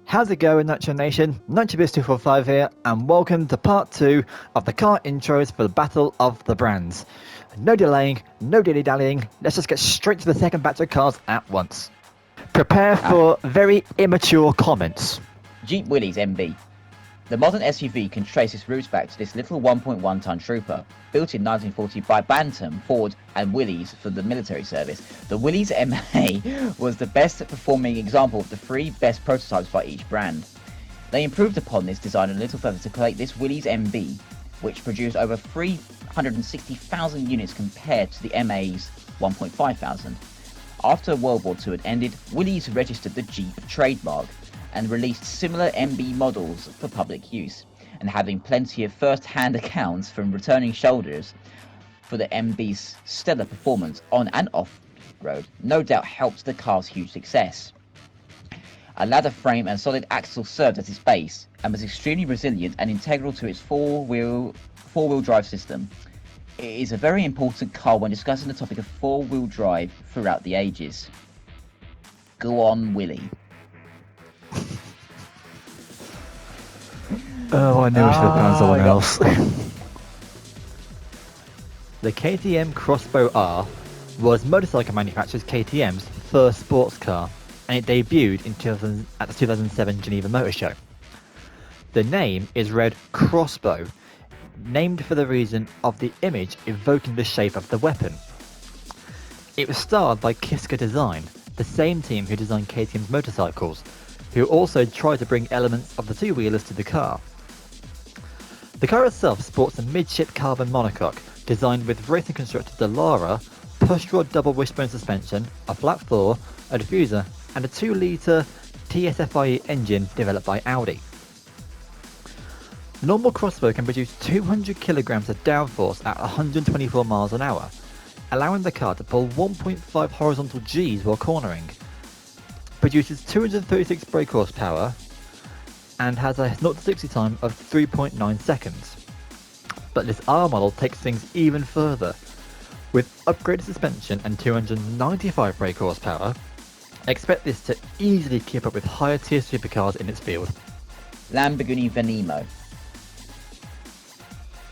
How's it going, Nitro Nation? NitroBiz245 here, and welcome to part 2 of the car intros for the Battle of the Brands. No delaying, no dilly-dallying, let's just get straight to the second batch of cars at once. Prepare for very immature comments. Jeep Willys MB. The modern SUV can trace its roots back to this little 1.1-ton trooper, built in 1940 by Bantam, Ford and Willys for the military service. The Willys MA was the best performing example of the 3 best prototypes by each brand. They improved upon this design a little further to create this Willys MB, which produced over 360,000 units compared to the MA's 1,500. After World War II had ended, Willys registered the Jeep trademark and released similar MB models for public use, and having plenty of first-hand accounts from returning shoulders for the MB's stellar performance on and off-road no doubt helped the car's huge success. A ladder frame and solid axle served as its base, and was extremely resilient and integral to its four-wheel drive system. It is a very important car when discussing the topic of four-wheel drive throughout the ages. Go on, Willie. Oh, I knew we should have found someone else. The KTM Crossbow R was motorcycle manufacturer KTM's first sports car, and it debuted at the 2007 Geneva Motor Show. The name is read Crossbow, named for the reason of the image evoking the shape of the weapon. It was starred by Kiska Design, the same team who designed KTM's motorcycles, who also tried to bring elements of the two-wheelers to the car. The car itself sports a midship carbon monocoque designed with racing constructor Dallara, push-rod double wishbone suspension, a flat floor, a diffuser, and a 2-litre TSFIE engine developed by Audi. Normal Crossbow can produce 200 kilograms of downforce at 124 miles an hour, allowing the car to pull 1.5 horizontal Gs while cornering. Produces 236 brake horsepower and has a 0-60 time of 3.9 seconds. But this R model takes things even further. With upgraded suspension and 295 brake horsepower, expect this to easily keep up with higher tier supercars in its field. Lamborghini Venimo.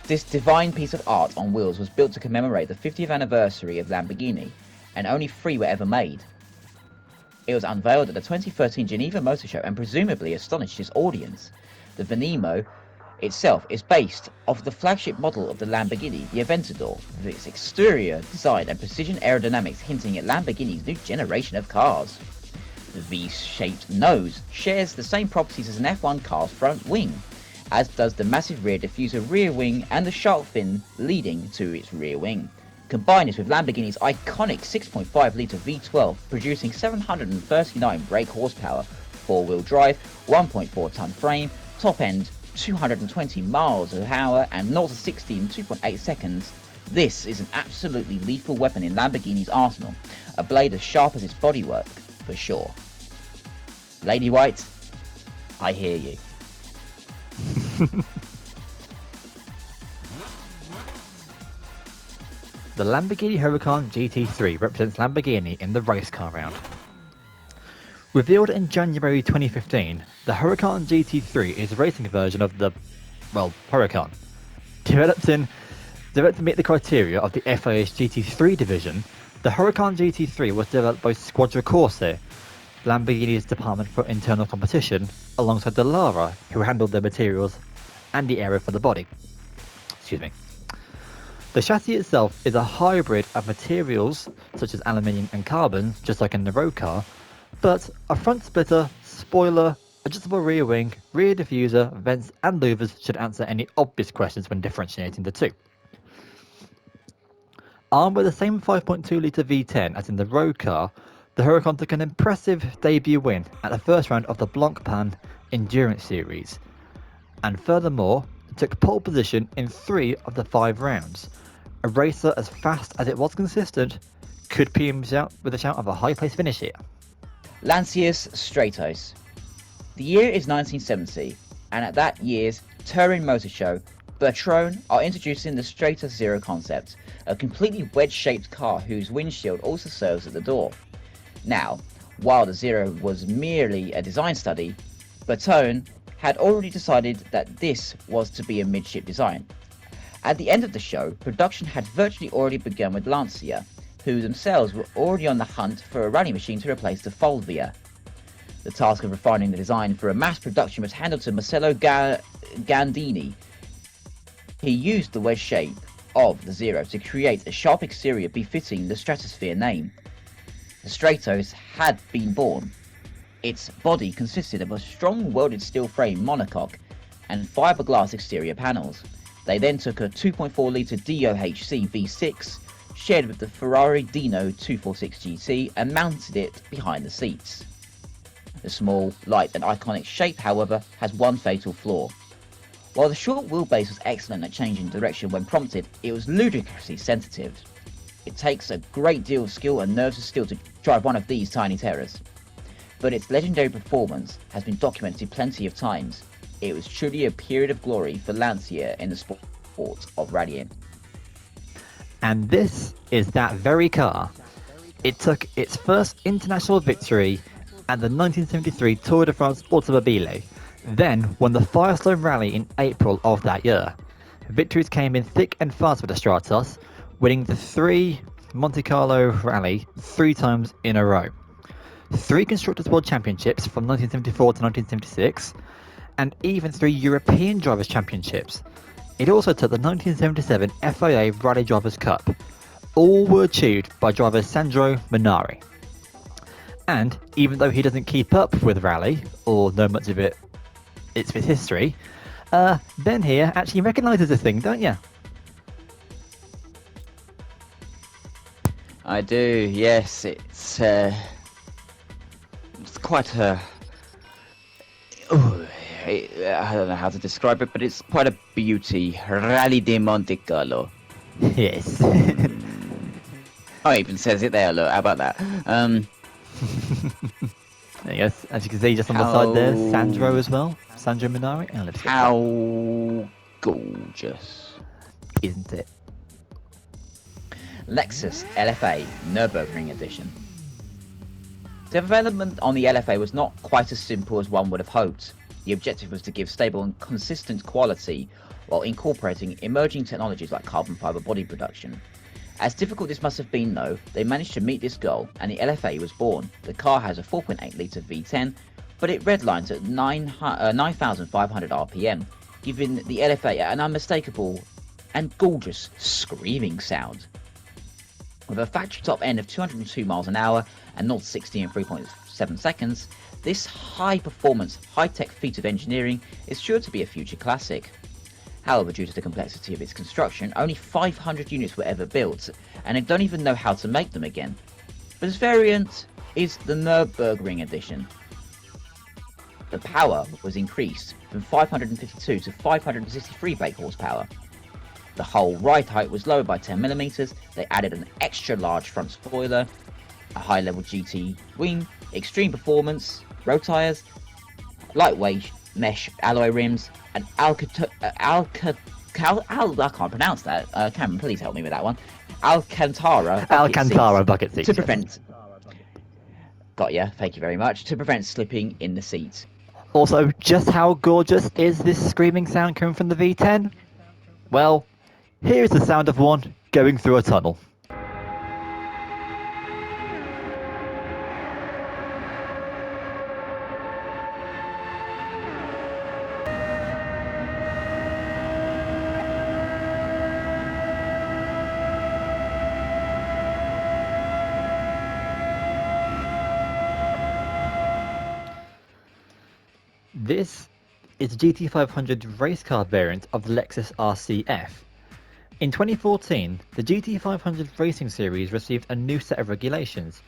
This divine piece of art on wheels was built to commemorate the 50th anniversary of Lamborghini, and only 3 were ever made. It was unveiled at the 2013 Geneva Motor Show and presumably astonished its audience. The Venimo itself is based off the flagship model of the Lamborghini, the Aventador, with its exterior design and precision aerodynamics hinting at Lamborghini's new generation of cars. The V-shaped nose shares the same properties as an F1 car's front wing, as does the massive rear diffuser rear wing and the shark fin leading to its rear wing. Combine this with Lamborghini's iconic 6.5-litre V12 producing 739 brake horsepower, 4-wheel drive, 1.4-ton frame, top end 220 miles an hour and 0-60 in 2.8 seconds. This is an absolutely lethal weapon in Lamborghini's arsenal, a blade as sharp as its bodywork, for sure. Lady White, I hear you. The Lamborghini Huracan GT3 represents Lamborghini in the race car round. Revealed in January 2015, the Huracan GT3 is a racing version of the, Huracan. Developed to meet the criteria of the FIA's GT3 division, the Huracan GT3 was developed by Squadra Corse, Lamborghini's department for internal competition, alongside Dallara, who handled the materials and the aero for the body. The chassis itself is a hybrid of materials such as aluminium and carbon, just like in the road car, but a front splitter, spoiler, adjustable rear wing, rear diffuser, vents and louvers should answer any obvious questions when differentiating the two. Armed with the same 5.2-litre V10 as in the road car, the Huracan took an impressive debut win at the first round of the Blancpain Endurance Series, and furthermore, took pole position in 3 of the 5 rounds. A racer as fast as it was consistent could PM out with a shout of a high place finish here. Lancia's Stratos. The year is 1970, and at that year's Turin Motor Show, Bertrone are introducing the Stratos Zero concept, a completely wedge-shaped car whose windshield also serves as the door. Now, while the Zero was merely a design study, Bertone had already decided that this was to be a midship design. At the end of the show, production had virtually already begun with Lancia, who themselves were already on the hunt for a rally machine to replace the Fulvia. The task of refining the design for a mass production was handed to Marcello Gandini. He used the wedge shape of the Zero to create a sharp exterior befitting the Stratosphere name. The Stratos had been born. Its body consisted of a strong welded steel frame monocoque and fiberglass exterior panels. They then took a 2.4-litre DOHC V6 shared with the Ferrari Dino 246 GT and mounted it behind the seats. The small, light and iconic shape, however, has one fatal flaw. While the short wheelbase was excellent at changing direction when prompted, it was ludicrously sensitive. It takes a great deal of skill and nerves of steel to drive one of these tiny terrors. But its legendary performance has been documented plenty of times. It was truly a period of glory for Lancia in the sport of rallying. And this is that very car. It took its first international victory at the 1973 Tour de France Automobile, then won the Firestone Rally in April of that year. Victories came in thick and fast for the Stratos, winning the 3 Monte Carlo Rally 3 times in a row. 3 Constructors' World Championships from 1974 to 1976, and even 3 European Drivers' Championships. It also took the 1977 FIA Rally Drivers' Cup. All were achieved by driver Sandro Minari. And even though he doesn't keep up with rally, or know much of its history, Ben here actually recognises this thing, don't you? I do, yes. It's quite a... I don't know how to describe it, but it's quite a beauty. Rally de Monte Carlo. Yes. Oh, it even says it there, look, how about that? Yes, as you can see just on the side there, Sandro as well. Sandro Minari. And let's how gorgeous. Isn't it? Lexus LFA Nürburgring Edition. Development on the LFA was not quite as simple as one would have hoped. The objective was to give stable and consistent quality while incorporating emerging technologies like carbon fibre body production. As difficult this must have been though, they managed to meet this goal and the LFA was born. The car has a 4.8 litre V10, but it redlines at 9,500 RPM, giving the LFA an unmistakable and gorgeous screaming sound. With a factory top end of 202 miles an hour and 0 to 60 in 3.7 seconds, this high-performance, high-tech feat of engineering is sure to be a future classic. However, due to the complexity of its construction, only 500 units were ever built, and they don't even know how to make them again. But this variant is the Nürburgring edition. The power was increased from 552 to 563 brake horsepower. The whole ride height was lowered by 10mm, they added an extra large front spoiler, a high-level GT wing, extreme performance, road tyres, lightweight mesh alloy rims, and I can't pronounce that. Cameron, please help me with that one. Alcantara bucket seats. To prevent... Got ya, thank you very much. To prevent slipping in the seats. Also, just how gorgeous is this screaming sound coming from the V10? Well, here's the sound of one going through a tunnel. This is the GT500 race car variant of the Lexus RCF. In 2014, the GT500 Racing Series received a new set of regulations,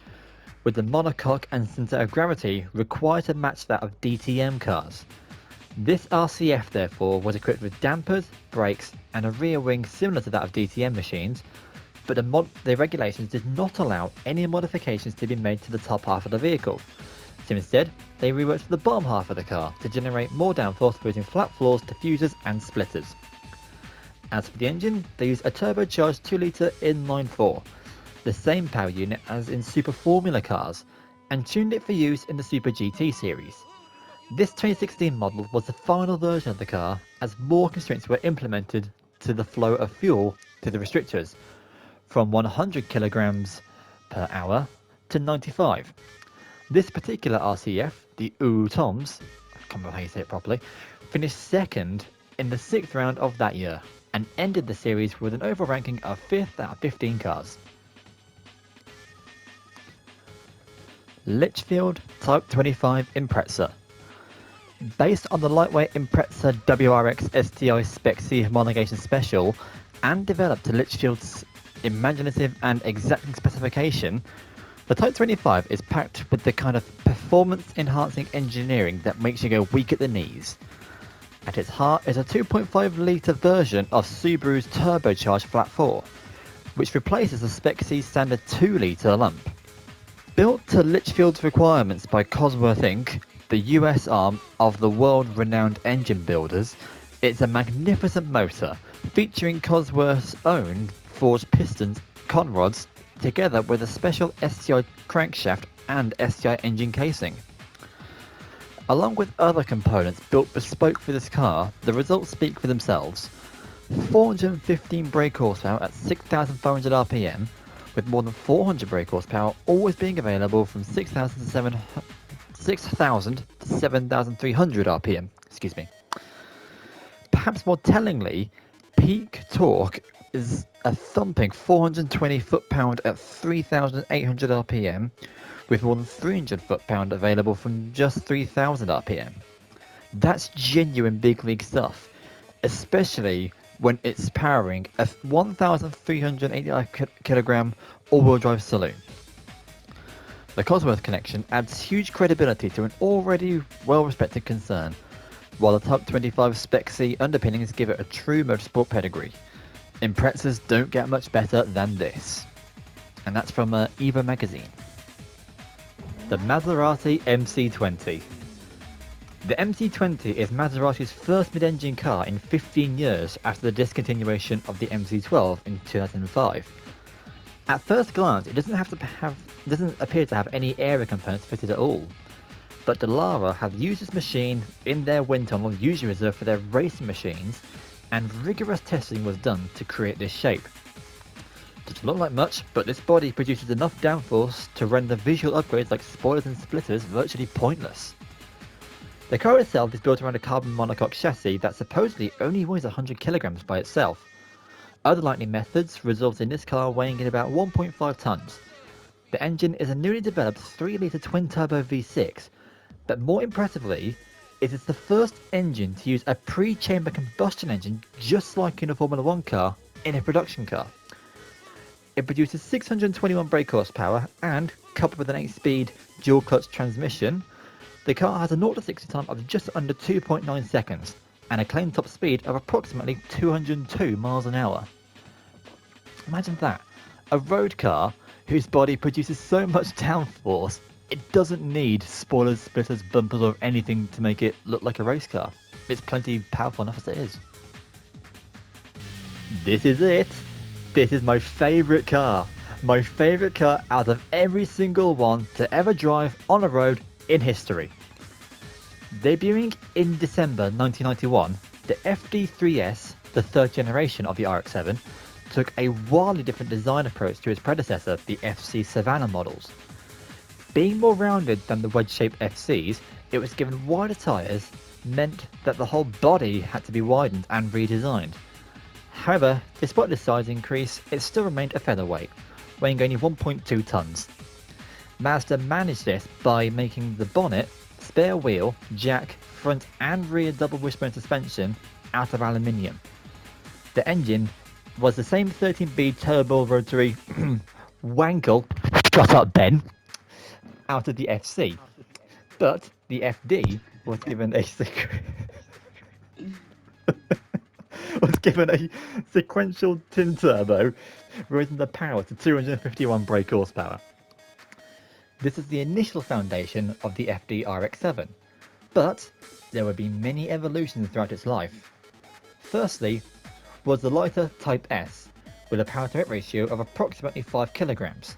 with the monocoque and centre of gravity required to match that of DTM cars. This RCF therefore was equipped with dampers, brakes and a rear wing similar to that of DTM machines, but the regulations did not allow any modifications to be made to the top half of the vehicle. So instead, they reworked the bottom half of the car to generate more downforce using flat floors, diffusers and splitters. As for the engine, they used a turbocharged 2-litre inline-4, the same power unit as in Super Formula cars, and tuned it for use in the Super GT series. This 2016 model was the final version of the car as more constraints were implemented to the flow of fuel to the restrictors, from 100 kilograms per hour to 95. This particular RCF, the Toms, I can't remember how you say it properly, finished second in the 6th round of that year and ended the series with an overall ranking of 5th out of 15 cars. Litchfield Type 25 Impreza. Based on the lightweight Impreza WRX STI Spec C homologation special and developed to Litchfield's imaginative and exacting specification, the Type 25 is packed with the kind of performance-enhancing engineering that makes you weak at the knees. At its heart is a 2.5-litre version of Subaru's turbocharged flat 4, which replaces the Spec C standard 2-litre lump. Built to Litchfield's requirements by Cosworth Inc., the US arm of the world-renowned engine builders, it's a magnificent motor featuring Cosworth's own forged pistons, conrods, together with a special STI crankshaft and STI engine casing. Along with other components built bespoke for this car, the results speak for themselves. 415 brake horsepower at 6,500 RPM, with more than 400 brake horsepower always being available from 6,000 to 7,300 RPM. Excuse me. Perhaps more tellingly, peak torque is a thumping 420 foot-pound at 3,800 RPM, with more than 300 foot-pound available from just 3,000 RPM. That's genuine big league stuff, especially when it's powering a 1,385 kilogram all-wheel drive saloon. The Cosworth connection adds huge credibility to an already well-respected concern, while the Type 25 Spec C underpinnings give it a true motorsport pedigree. Imprezas don't get much better than this. And that's from Evo magazine. The Maserati MC20. The MC20 is Maserati's first mid-engine car in 15 years after the discontinuation of the MC12 in 2005. At first glance, it doesn't appear to have any aero components fitted at all. But Dallara have used this machine in their wind tunnel usually reserved for their racing machines, and rigorous testing was done to create this shape. Doesn't look like much, but this body produces enough downforce to render visual upgrades like spoilers and splitters virtually pointless. The car itself is built around a carbon monocoque chassis that supposedly only weighs 100 kilograms by itself. Other lightning methods result in this car weighing in about 1.5 tons. The engine is a newly developed 3-litre twin-turbo V6, but more impressively, it is the first engine to use a pre-chamber combustion engine just like in a Formula 1 car in a production car. It produces 621 brake horsepower and, coupled with an 8-speed dual-clutch transmission, the car has a 0 to 60 time of just under 2.9 seconds and a claimed top speed of approximately 202 miles an hour. Imagine that, a road car whose body produces so much downforce it doesn't need spoilers, splitters, bumpers or anything to make it look like a race car. It's plenty powerful enough as it is. This is it. This is my favourite car. My favourite car out of every single one to ever drive on a road in history. Debuting in December 1991, the FD3S, the third generation of the RX-7, took a wildly different design approach to its predecessor, the FC Savannah models. Being more rounded than the wedge-shaped FCs, it was given wider tyres meant that the whole body had to be widened and redesigned. However, despite this size increase, it still remained a featherweight, weighing only 1.2 tons. Mazda managed this by making the bonnet, spare wheel, jack, front and rear double wishbone suspension out of aluminium. The engine was the same 13B turbo rotary wankle, shut up Ben, out of the FC, but the FD was given a sequential twin turbo, raising the power to 251 brake horsepower. This is the initial foundation of the FD RX-7, but there would be many evolutions throughout its life. Firstly was the lighter Type S, with a power-to-weight ratio of approximately 5 kilograms.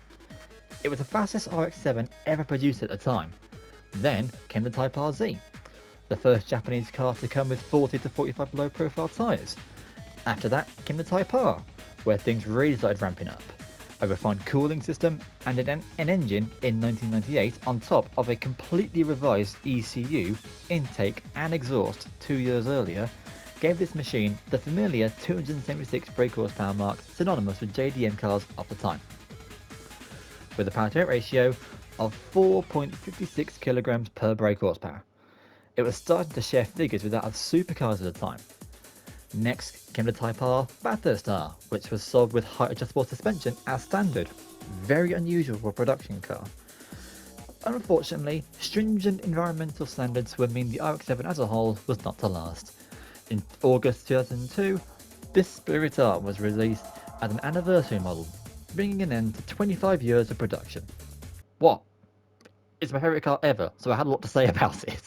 It was the fastest RX-7 ever produced at the time. Then came the Type RZ, the first Japanese car to come with 40 to 45 low profile tyres. After that came the Type R, where things really started ramping up. A refined cooling system and an engine in 1998 on top of a completely revised ECU, intake and exhaust 2 years earlier gave this machine the familiar 276 brake horsepower mark synonymous with JDM cars of the time. With a power to weight ratio of 4.56 kilograms per brake horsepower. It was starting to share figures with that of supercars at the time. Next came the Type R Bathurst R, which was sold with height adjustable suspension as standard. Very unusual for a production car. Unfortunately, stringent environmental standards would mean the RX-7 as a whole was not to last. In August 2002, this Spirit R was released as an anniversary model, bringing an end to 25 years of production. What? It's my favourite car ever, so I had a lot to say about it.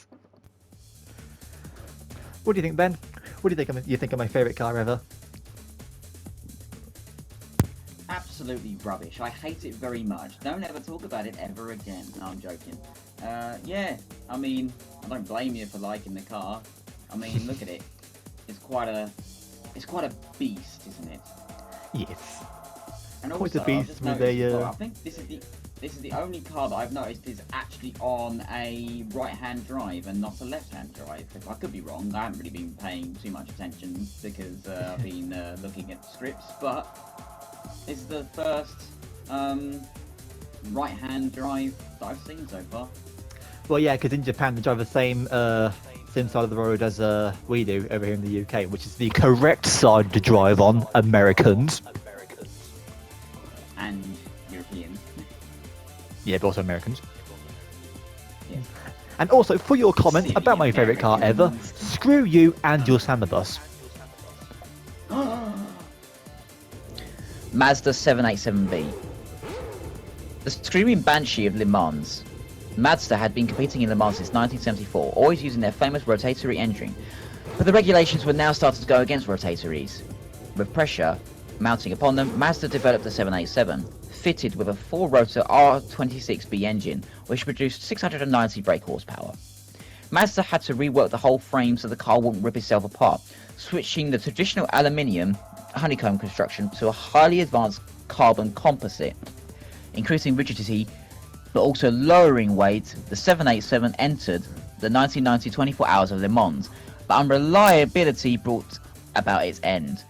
What do you think, Ben? What do you think of my favourite car ever? Absolutely rubbish. I hate it very much. Don't ever talk about it ever again. No, I'm joking. Yeah, I mean, I don't blame you for liking the car. I mean, look at it. It's quite a beast, isn't it? Yes. And Quite also, a beast I've just with noticed a, as well, I think this is the only car that I've noticed is actually on a right-hand drive and not a left-hand drive. I could be wrong. I haven't really been paying too much attention because I've been looking at scripts, but it's the first right-hand drive that I've seen so far. Well, yeah, because in Japan they drive the same side of the road as we do over here in the UK, which is the correct side to drive on, Americans. And Europeans. Yeah, but also Americans. Yes. And also, for your comment Silly about my favourite car ever, Americans. screw you and your Samba bus. Mazda 787B. The screaming banshee of Le Mans. Mazda had been competing in Le Mans since 1974, always using their famous rotatory engine. But the regulations were now starting to go against rotatories. With pressure mounting upon them, Mazda developed the 787, fitted with a 4-rotor R26B engine, which produced 690 brake horsepower. Mazda had to rework the whole frame so the car wouldn't rip itself apart, switching the traditional aluminium honeycomb construction to a highly advanced carbon composite. Increasing rigidity, but also lowering weight, the 787 entered the 1990 24 Hours of Le Mans, but unreliability brought about its end.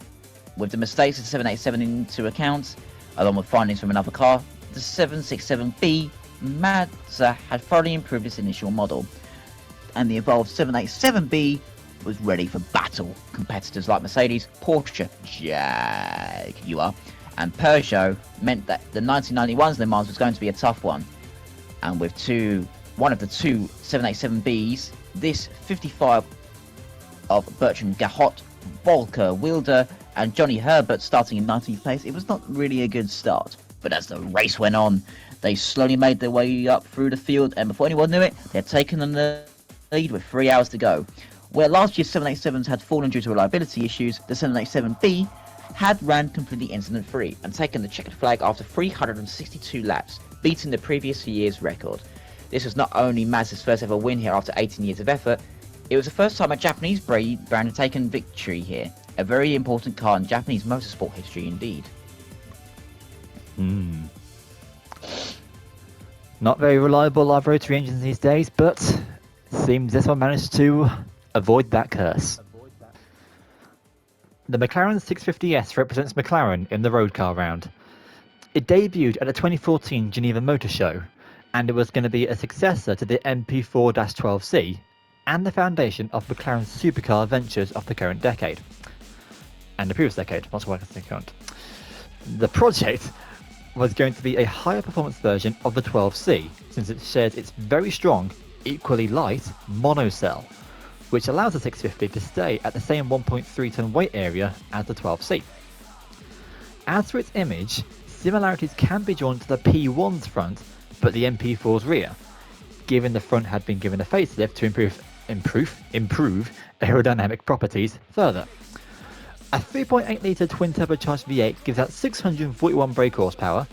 With the mistakes of the 787 into account, along with findings from another car, the 767B, Mazda had thoroughly improved its initial model, and the evolved 787B was ready for battle. Competitors like Mercedes, Porsche, Jaguar, and Peugeot meant that the 1991's Le Mans was going to be a tough one. And with one of the two 787Bs, this 55 of Bertrand Gahot, Volker Wilder, and Johnny Herbert starting in 19th place, it was not really a good start. But as the race went on, they slowly made their way up through the field, and before anyone knew it, they had taken on the lead with 3 hours to go. Where last year's 787s had fallen due to reliability issues, the 787B had ran completely incident-free and taken the checkered flag after 362 laps, beating the previous year's record. This was not only Mazda's first ever win here after 18 years of effort, it was the first time a Japanese brand had taken victory here. A very important car in Japanese motorsport history indeed. Not very reliable live rotary engines these days, but seems this one managed to avoid that curse. The McLaren 650S represents McLaren in the road car round. It debuted at the 2014 Geneva Motor Show, and it was going to be a successor to the MP4-12C and the foundation of McLaren's supercar ventures of the current decade. And the previous decade, not so I can say current. The project was going to be a higher performance version of the 12C, since it shares its very strong, equally light monocell, which allows the 650 to stay at the same 1.3 ton weight area as the 12C. As for its image, similarities can be drawn to the P1's front, but the MP4's rear, given the front had been given a facelift to improve aerodynamic properties further. A 3.8 litre twin turbocharged V8 gives out 641 brake horsepower.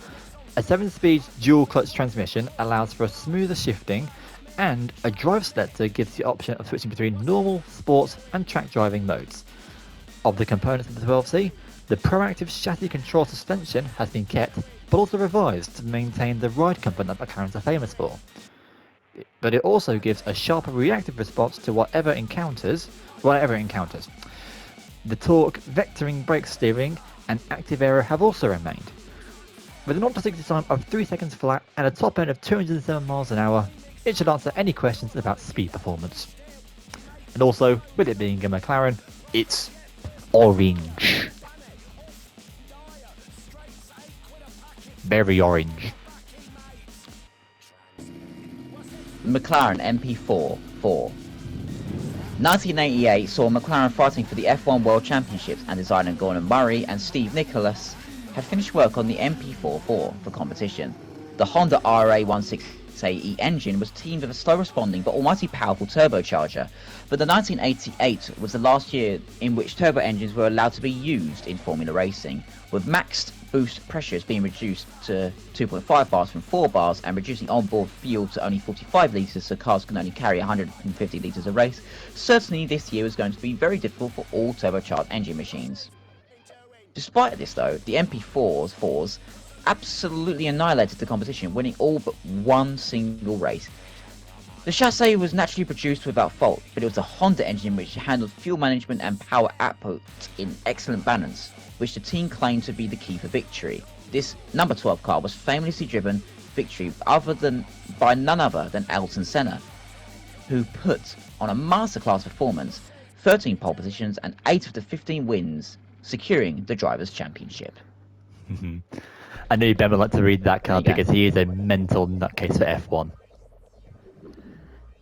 A 7-speed dual clutch transmission allows for a smoother shifting and a drive selector gives the option of switching between normal, sports and track driving modes. Of the components of the 12C, the proactive chassis control suspension has been kept, but also revised to maintain the ride comfort that McLarens are famous for. But it also gives a sharper reactive response to whatever it encounters. The torque, vectoring brake steering and active aero have also remained. With an 0 to 60 time of 3 seconds flat and a top end of 207 miles an hour, it should answer any questions about speed performance. And also, with it being a McLaren, it's orange. Very orange. McLaren MP4 4. 1988 saw McLaren fighting for the F1 World Championships, and designer Gordon Murray and Steve Nicholas had finished work on the MP4 4 for competition. The Honda RE 16AE engine was teamed with a slow-responding but almighty powerful turbocharger, but the 1988 was the last year in which turbo engines were allowed to be used in Formula Racing, with maxed boost pressures being reduced to 2.5 bars from 4 bars and reducing onboard fuel to only 45 litres so cars can only carry 150 litres a race. Certainly this year was going to be very difficult for all turbocharged engine machines. Despite this though, the MP4s absolutely annihilated the competition, winning all but one single race. The chassis was naturally produced without fault, but it was the Honda engine which handled fuel management and power output in excellent balance, which the team claimed to be the key for victory. This number 12 car was famously driven victory by none other than Ayrton Senna, who put on a masterclass performance, 13 pole positions and 8 of the 15 wins, securing the Drivers' Championship. I knew Ben would like to read that card There you because he is a mental nutcase for F1.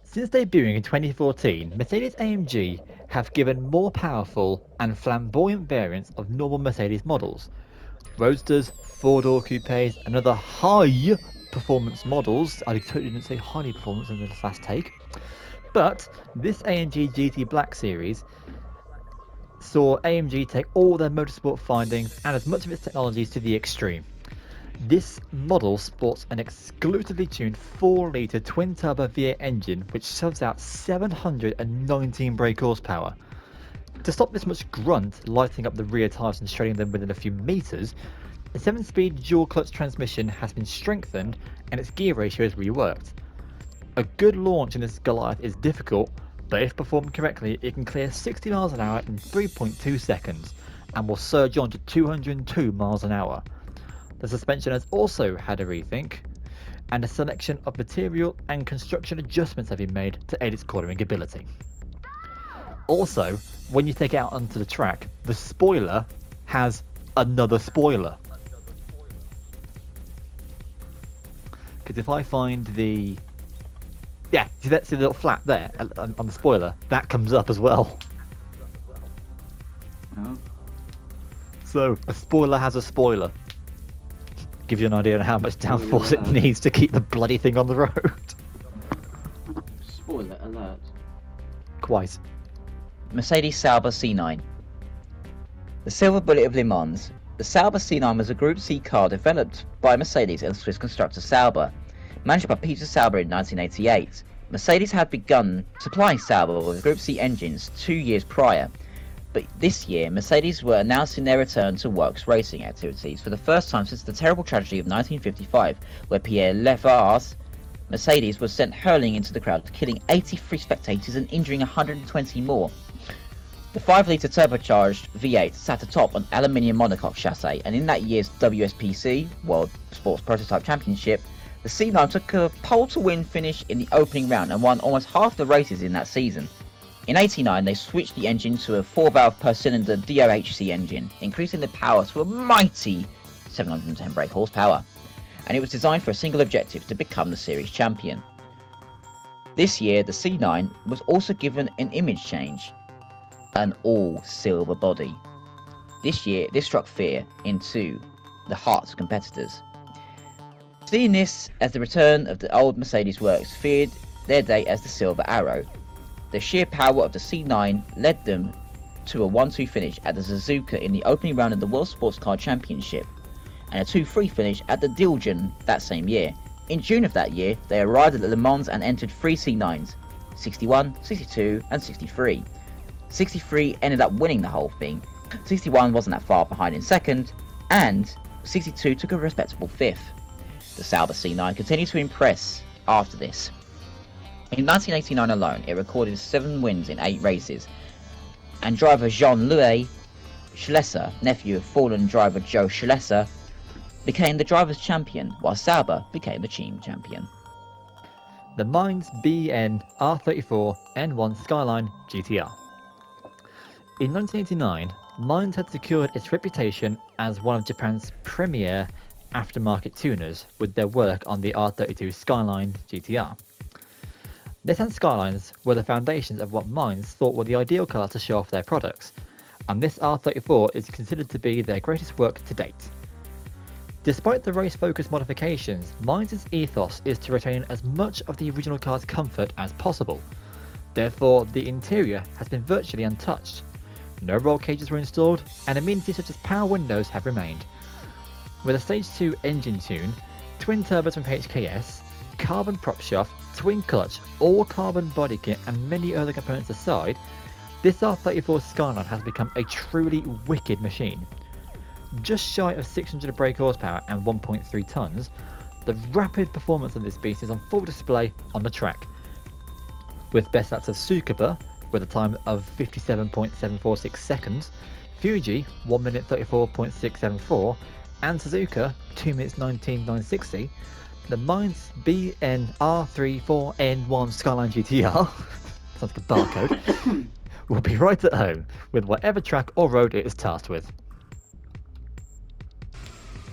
Since debuting in 2014, Mercedes-AMG have given more powerful and flamboyant variants of normal Mercedes models. Roadsters, four-door coupes, and other high-performance models. I totally didn't say highly performance in the last take. But this AMG GT Black Series saw AMG take all their motorsport findings and as much of its technologies to the extreme. This model sports an exclusively tuned 4-litre twin-turbo V8 engine which shoves out 719 brake horsepower. To stop this much grunt lighting up the rear tyres and shredding them within a few metres, a 7-speed dual-clutch transmission has been strengthened and its gear ratio is reworked. A good launch in this Goliath is difficult, but if performed correctly it can clear 60 miles an hour in 3.2 seconds and will surge on to 202 miles an hour. The suspension has also had a rethink, and a selection of material and construction adjustments have been made to aid its cornering ability. Also, when you take it out onto the track, the spoiler has another spoiler. Because if I find the... Yeah, see the little flap there on the spoiler? That comes up as well. Oh. So, a spoiler has a spoiler. Gives you an idea of how much downforce it needs to keep the bloody thing on the road. Spoiler alert. Quite. Mercedes Sauber C9. The Silver Bullet of Le Mans. The Sauber C9 was a Group C car developed by Mercedes and Swiss constructor Sauber. Managed by Peter Sauber in 1988, Mercedes had begun supplying Sauber with Group C engines 2 years prior, but this year Mercedes were announcing their return to works racing activities for the first time since the terrible tragedy of 1955, where Pierre Levars' Mercedes was sent hurling into the crowd, killing 83 spectators and injuring 120 more. The 5-litre turbocharged V8 sat atop an aluminium monocoque chassis, and in that year's WSPC, World Sports Prototype Championship, the C9 took a pole-to-win finish in the opening round and won almost half the races in that season. In '89, they switched the engine to a 4-valve per-cylinder DOHC engine, increasing the power to a mighty 710 brake horsepower, and it was designed for a single objective: to become the series champion. This year, the C9 was also given an image change, an all-silver body. This year, this struck fear into the hearts of competitors. Seeing this as the return of the old Mercedes works feared their day as the Silver Arrow. The sheer power of the C9 led them to a 1-2 finish at the Suzuka in the opening round of the World Sports Car Championship, and a 2-3 finish at the Dilgen that same year, In June of that year, they arrived at Le Mans and entered 3 C9s, 61, 62 and 63. 63 ended up winning the whole thing, 61 wasn't that far behind in second, and 62 took a respectable 5th. The Sauber C9 continued to impress after this. In 1989 alone, it recorded 7 wins in 8 races, and driver Jean-Louis Schlesser, nephew of fallen driver Joe Schlesser, became the driver's champion, while Sauber became the team champion. The Mainz BN R34 N1 Skyline GTR. In 1989, Mainz had secured its reputation as one of Japan's premier aftermarket tuners with their work on the R32 Skyline GTR. Nissan Skylines were the foundations of what Mainz thought were the ideal car to show off their products, and this R34 is considered to be their greatest work to date. Despite the race-focused modifications, Mainz's ethos is to retain as much of the original car's comfort as possible. Therefore, the interior has been virtually untouched. No roll cages were installed, and amenities such as power windows have remained. With a Stage 2 engine tune, twin turbos from HKS, carbon prop shaft, twin clutch, all carbon body kit and many other components aside, this R34 Skyline has become a truly wicked machine. Just shy of 600 brake horsepower and 1.3 tons, the rapid performance of this beast is on full display on the track. With best laps of Tsukuba with a time of 57.746 seconds, Fuji 1 minute 34.674, and Suzuka 2 minutes 19.960, the Mainz BN R34N1 Skyline GTR, sounds like a barcode, will be right at home with whatever track or road it is tasked with.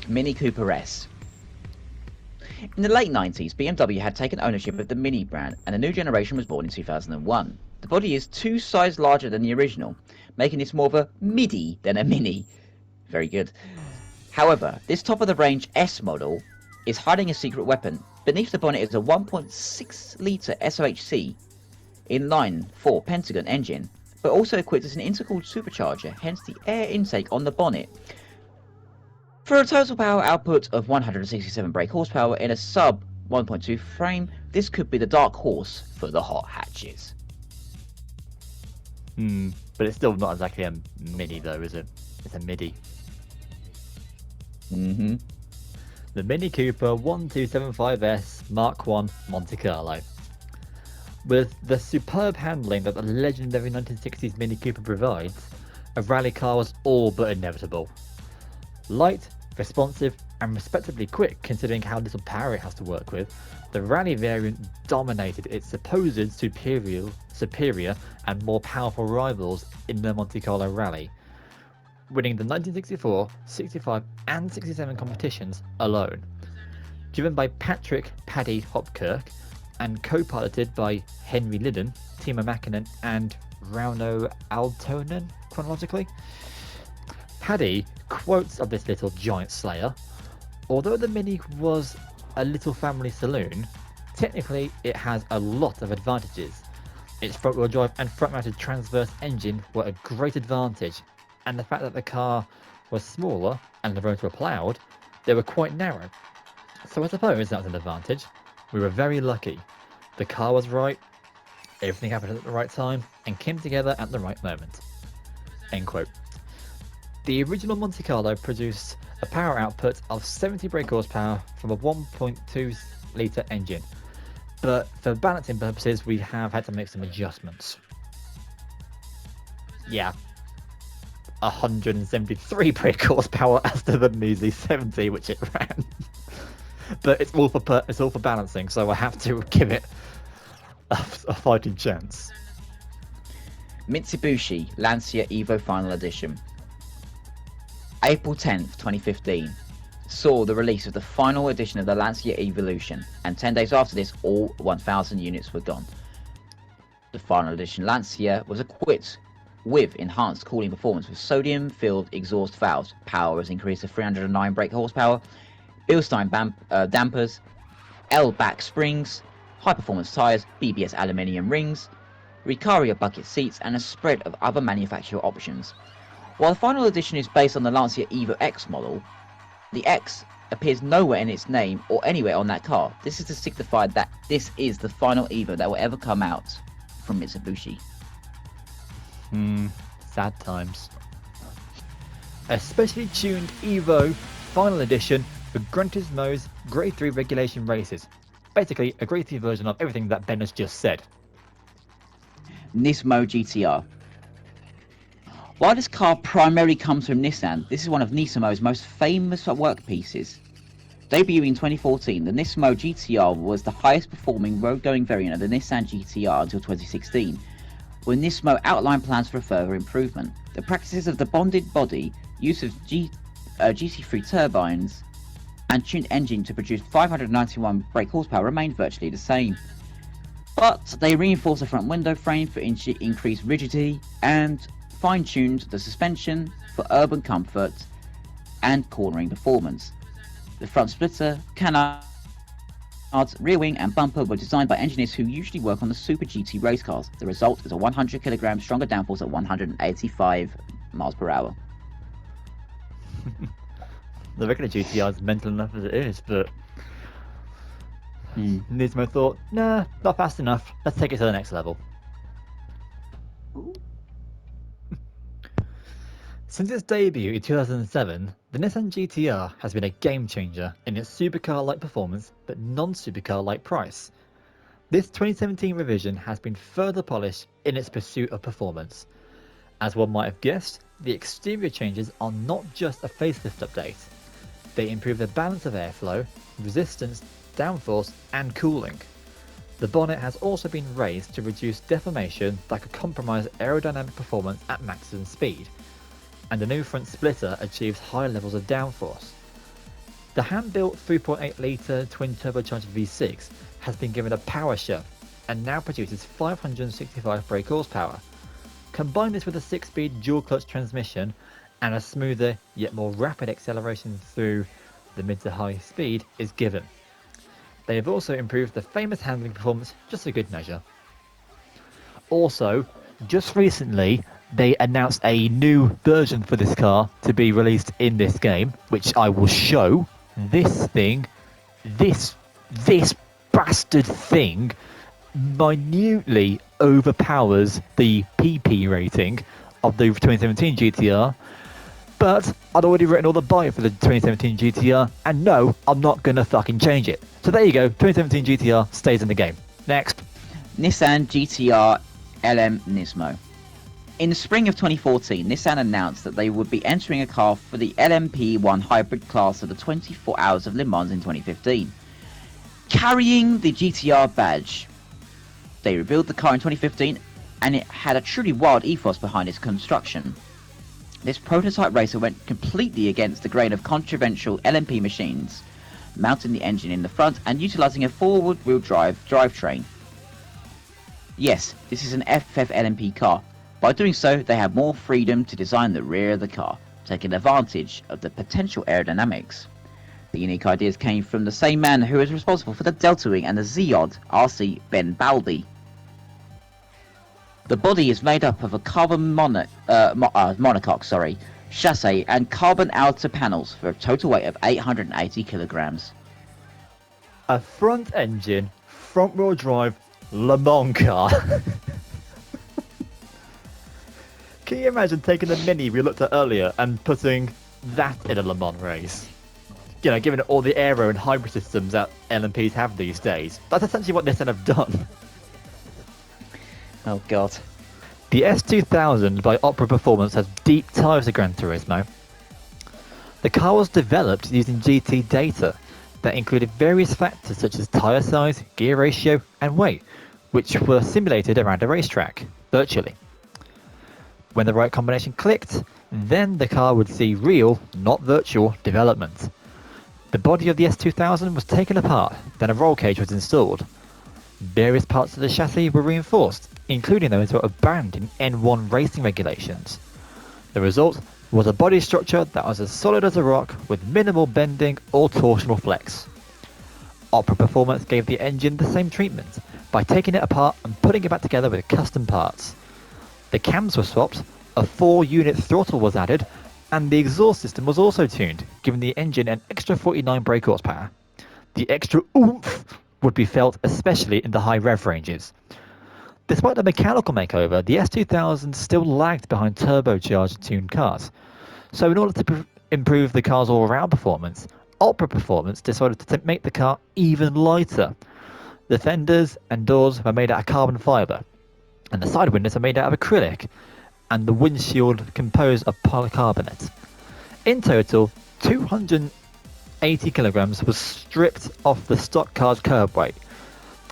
Mini Cooper S. In the late 90s, BMW had taken ownership of the Mini brand, and a new generation was born in 2001. The body is 2 sizes larger than the original, making this more of a midi than a mini. Very good. However, this top-of-the-range S model is hiding a secret weapon. Beneath the bonnet is a 1.6 litre SOHC inline-4 Pentagon engine, but also equipped as an intercooled supercharger, hence the air intake on the bonnet. For a total power output of 167 brake horsepower in a sub 1.2 frame, this could be the dark horse for the hot hatches. But it's still not exactly a mini though, is it? It's a midi. The Mini Cooper 1275S Mark I Monte Carlo. With the superb handling that the legendary 1960s Mini Cooper provides, a rally car was all but inevitable. Light, responsive, and respectably quick considering how little power it has to work with, the rally variant dominated its supposed superior and more powerful rivals in the Monte Carlo Rally, winning the 1964, 65 and 67 competitions alone. Driven by Patrick Paddy Hopkirk and co-piloted by Henry Liddon, Timo Mäkinen and Rauno Aaltonen chronologically. Paddy quotes of this little giant slayer, although the Mini was a little family saloon, technically it has a lot of advantages. Its front-wheel drive and front-mounted transverse engine were a great advantage, and the fact that the car was smaller and the roads were ploughed, they were quite narrow. So I suppose that was an advantage. We were very lucky. The car was right, everything happened at the right time, and came together at the right moment. End quote. The original Monte Carlo produced a power output of 70 brake horsepower from a 1.2 litre engine, but for balancing purposes we have had to make some adjustments. Yeah, 173 brake horsepower as to the measly 70 which it ran. But it's all for balancing, so I have to give it a fighting chance. Mitsubishi Lancia Evo Final Edition. April 10th, 2015 saw the release of the final edition of the Lancia Evolution, and 10 days after this all 1,000 units were gone. The final edition Lancia was equipped with enhanced cooling performance with sodium-filled exhaust valves, power was increased to 309 brake horsepower, Bilstein dampers, L-back springs, high-performance tyres, BBS aluminium rings, Recaro bucket seats, and a spread of other manufacturer options. While the final edition is based on the Lancia Evo X model, the X appears nowhere in its name or anywhere on that car. This is to signify that this is the final Evo that will ever come out from Mitsubishi. Sad times. A specially tuned Evo Final Edition for Gran Turismo's Grade 3 regulation races. Basically, a Grade 3 version of everything that Ben has just said. Nismo GTR. While this car primarily comes from Nissan, this is one of Nismo's most famous workpieces. Debuting in 2014, the Nismo GTR was the highest performing road-going variant of the Nissan GTR until 2016, when Nismo outlined plans for a further improvement. The practices of the bonded body, use of GT3 turbines, and tuned engine to produce 591 brake horsepower remained virtually the same. But they reinforced the front window frame for increased rigidity and fine-tuned the suspension for urban comfort and cornering performance. The front splitter, canards, rear wing and bumper were designed by engineers who usually work on the Super GT race cars. The result is a 100 kg stronger downforce at 185 miles per hour. The regular GTR is mental enough as it is, but Nismo thought, nah, not fast enough. Let's take it to the next level. Since its debut in 2007, the Nissan GTR has been a game changer in its supercar-like performance but non-supercar-like price. This 2017 revision has been further polished in its pursuit of performance. As one might have guessed, the exterior changes are not just a facelift update. They improve the balance of airflow, resistance, downforce and cooling. The bonnet has also been raised to reduce deformation that could compromise aerodynamic performance at maximum speed, and the new front splitter achieves high levels of downforce. The hand-built 3.8 litre twin-turbocharged V6 has been given a power shove and now produces 565 brake horsepower. Combine this with a 6-speed dual-clutch transmission and a smoother yet more rapid acceleration through the mid to high speed is given. They have also improved the famous handling performance just a good measure. Also, just recently they announced a new version for this car to be released in this game, which I will show. This thing, this bastard thing minutely overpowers the PP rating of the 2017 GTR, but I'd already written all the buy for the 2017 GTR, and no, I'm not gonna fucking change it. So there you go, 2017 GTR stays in the game. Next. Nissan GTR LM Nismo. In the spring of 2014, Nissan announced that they would be entering a car for the LMP1 hybrid class of the 24 Hours of Le Mans in 2015. Carrying the GTR badge, they revealed the car in 2015, and it had a truly wild ethos behind its construction. This prototype racer went completely against the grain of controversial LMP machines, mounting the engine in the front and utilizing a forward-wheel drive drivetrain. Yes, this is an FF LMP car. By doing so, they have more freedom to design the rear of the car, taking advantage of the potential aerodynamics. The unique ideas came from the same man who is responsible for the Delta Wing and the Z-Odd, RC Ben Baldi. The body is made up of a carbon monocoque chassis and carbon outer panels for a total weight of 880 kilograms. A front engine, front wheel drive Le Mans car. Can you imagine taking the Mini we looked at earlier and putting that in a Le Mans race? You know, given it all the aero and hybrid systems that LMPs have these days. That's essentially what Nissan have done. Oh god. The S2000 by Opera Performance has deep ties to Gran Turismo. The car was developed using GT data that included various factors such as tyre size, gear ratio and weight, which were simulated around a racetrack, virtually. When the right combination clicked, then the car would see real, not virtual, development. The body of the S2000 was taken apart, then a roll cage was installed. Various parts of the chassis were reinforced, including those that were banned in N1 racing regulations. The result was a body structure that was as solid as a rock with minimal bending or torsional flex. Opera Performance gave the engine the same treatment by taking it apart and putting it back together with custom parts. The cams were swapped, a 4-unit throttle was added, And the exhaust system was also tuned, giving the engine an extra 49 brake horsepower. The extra oomph would be felt especially in the high rev ranges. Despite the mechanical makeover, the S2000 still lagged behind turbocharged tuned cars. So in order to improve the car's all-round performance, Ultra Performance decided to make the car even lighter. The fenders and doors were made out of carbon fibre, and the side windows are made out of acrylic, and the windshield composed of polycarbonate. In total, 280 kilograms was stripped off the stock car's curb weight.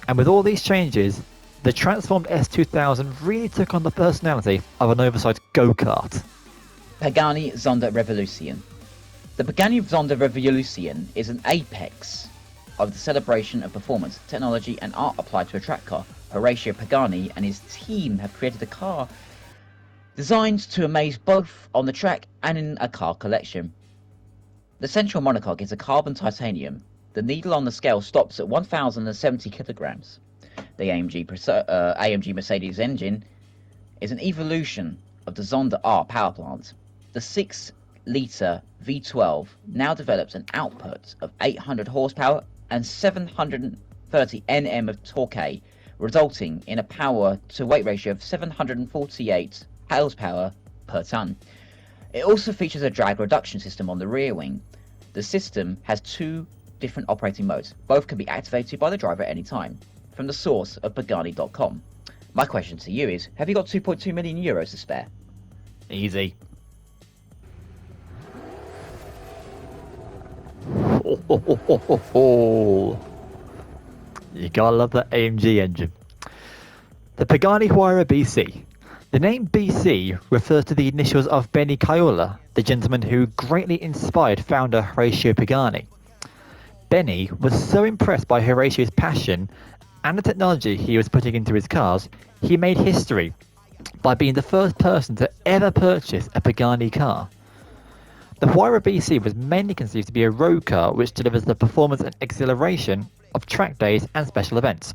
And with all these changes, the transformed S2000 really took on the personality of an oversized go-kart. Pagani Sonderrevolution. The Pagani Sonderrevolution is an apex of the celebration of performance, technology and art applied to a track car. Horacio Pagani and his team have created a car designed to amaze both on the track and in a car collection. The central monocoque is a carbon titanium. The needle on the scale stops at 1,070 kilograms. The AMG Mercedes engine is an evolution of the Zonda R power plant. The 6-litre V12 now develops an output of 800 horsepower and 730 Nm of torque, resulting in a power-to-weight ratio of 748 horsepower per tonne. It also features a drag reduction system on the rear wing. The system has 2 different operating modes. Both can be activated by the driver at any time. From the source of Pagani.com. My question to you is, have you got 2.2 million euros to spare? Easy. You gotta love that AMG engine. The Pagani Huayra BC. The name BC refers to the initials of Benny Caiola, the gentleman who greatly inspired founder Horacio Pagani. Benny was so impressed by Horacio's passion and the technology he was putting into his cars, he made history by being the first person to ever purchase a Pagani car. The Huayra BC was mainly conceived to be a road car which delivers the performance and exhilaration of track days and special events.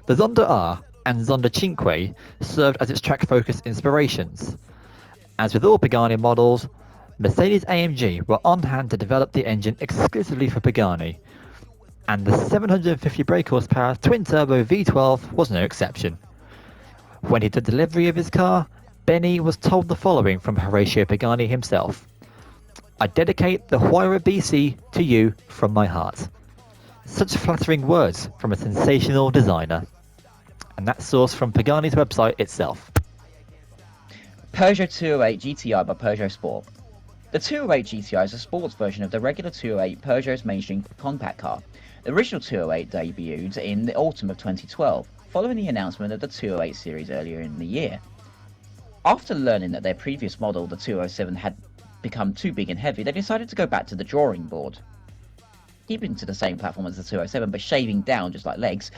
The Zonda R and Zonda Cinque served as its track-focused inspirations. As with all Pagani models, Mercedes-AMG were on hand to develop the engine exclusively for Pagani, and the 750 brake horsepower twin-turbo V12 was no exception. When he took delivery of his car, Benny was told the following from Horacio Pagani himself: "I dedicate the Huayra BC to you from my heart." Such flattering words from a sensational designer. And that's sourced from Pagani's website itself. Peugeot 208 GTI by Peugeot Sport. The 208 GTI is a sports version of the regular 208 Peugeot's mainstream compact car. The original 208 debuted in the autumn of 2012, following the announcement of the 208 series earlier in the year. After learning that their previous model, the 207, had become too big and heavy, they decided to go back to the drawing board. Keeping to the same platform as the 207, but shaving down just like legs,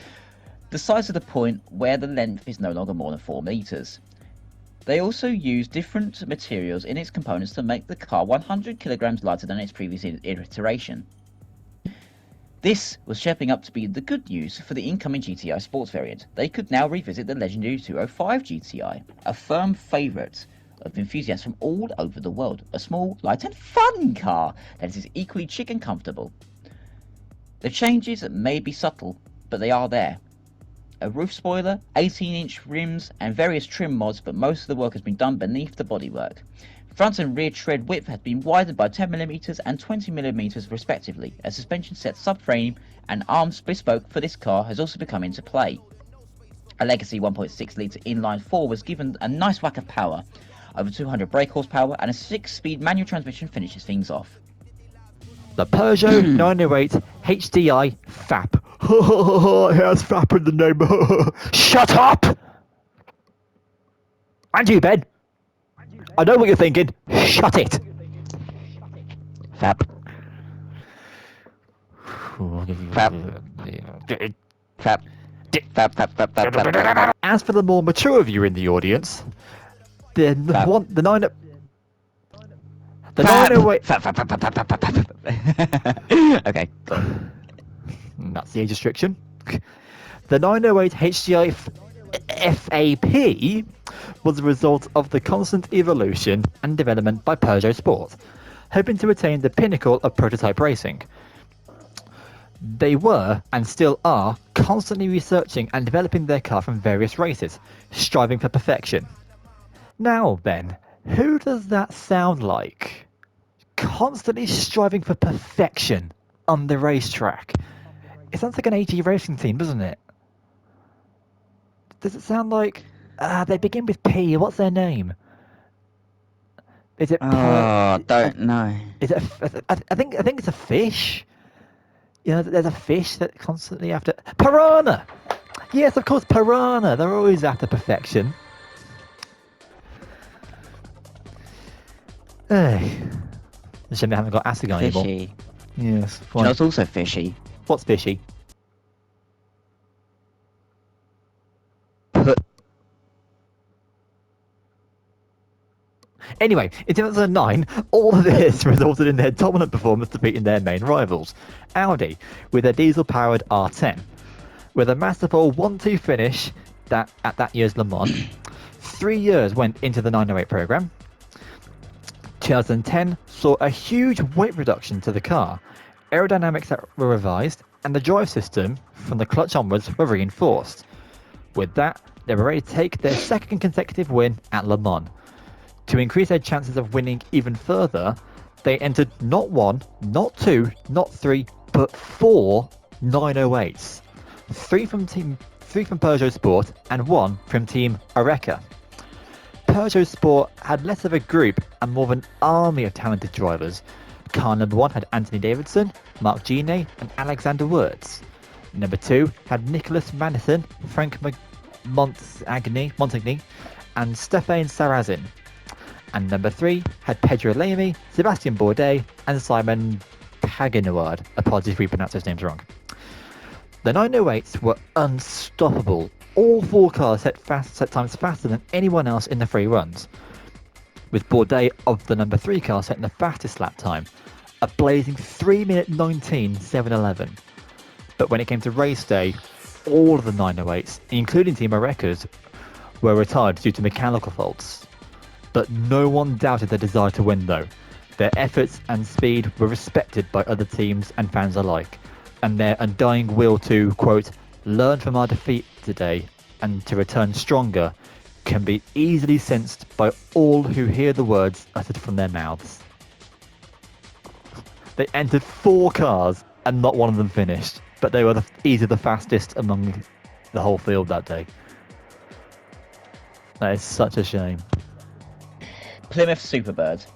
the size to the point where the length is no longer more than 4 meters. They also used different materials in its components to make the car 100 kilograms lighter than its previous iteration. This was shaping up to be the good news for the incoming GTI sports variant. They could now revisit the legendary 205 GTI, a firm favourite of enthusiasts from all over the world. A small, light and fun car that is equally chic and comfortable. The changes may be subtle, but they are there. A roof spoiler, 18-inch rims and various trim mods, but most of the work has been done beneath the bodywork. Front and rear tread width has been widened by 10mm and 20mm respectively. A suspension set subframe and arms bespoke for this car has also come into play. A legacy 1.6 litre inline 4 was given a nice whack of power. Over 200 brake horsepower and a 6-speed manual transmission finishes things off. The Peugeot 908 HDI FAP. It has FAP in the name. Shut up! And you, Ben. I know what you're thinking. Shut it. Fab. Fab. Fab. Fab, fab, fab, fab, fab, fab. As for the more mature viewer in the audience, the 908. Fab, fab, fab, fab, fab, fab, fab. Okay, go on. That's the age restriction. The 908 HDI FAP was a result of the constant evolution and development by Peugeot Sport, hoping to attain the pinnacle of prototype racing. They were, and still are, constantly researching and developing their car from various races, striving for perfection. Now, Ben, who does that sound like? Constantly striving for perfection on the racetrack. It sounds like an AG racing team, doesn't it? Does it sound like... they begin with P. What's their name? Is it... Don't know. Is it I think it's a fish. You know, there's a fish that constantly after... Piranha! Yes, of course, Piranha. They're always after perfection. Hey. The shame they haven't got Assegai anymore. Fishy. Yes. Do you know it's also fishy? What's fishy? Put Anyway, in 2009, all of this resulted in their dominant performance defeating their main rivals, Audi, with their diesel-powered R10. With a masterful 1-2 finish at that year's Le Mans, 3 years went into the 908 program. 2010 saw a huge weight reduction to the car, aerodynamics that were revised, and the drive system, from the clutch onwards, were reinforced. With that, they were ready to take their second consecutive win at Le Mans. To increase their chances of winning even further, they entered not 1, not 2, not 3, but 4 908s. 3 from Peugeot Sport and 1 from Team Oreca. Peugeot Sport had less of a group and more of an army of talented drivers. Car number 1 had Anthony Davidson, Mark Gene, and Alexander Wurz. Number 2 had Nicholas Madison, Frank Montagny, and Stéphane Sarrazin. And number 3 had Pedro Lamy, Sebastian Bourdais, and Simon Paganoard. Apologies if we pronounced those names wrong. The 908s were unstoppable. All 4 cars set times faster than anyone else in the 3 runs, with Bourdais of the number 3 car setting the fastest lap time, a blazing 3 minute 19.711. But when it came to race day, all of the 908s, including Team Oreca's, were retired due to mechanical faults. But no one doubted their desire to win though. Their efforts and speed were respected by other teams and fans alike, and their undying will to, quote, learn from our defeat today and to return stronger can be easily sensed by all who hear the words uttered from their mouths. They entered 4 cars and not one of them finished, but they were easily the fastest among the whole field that day. That is such a shame. Plymouth Superbird.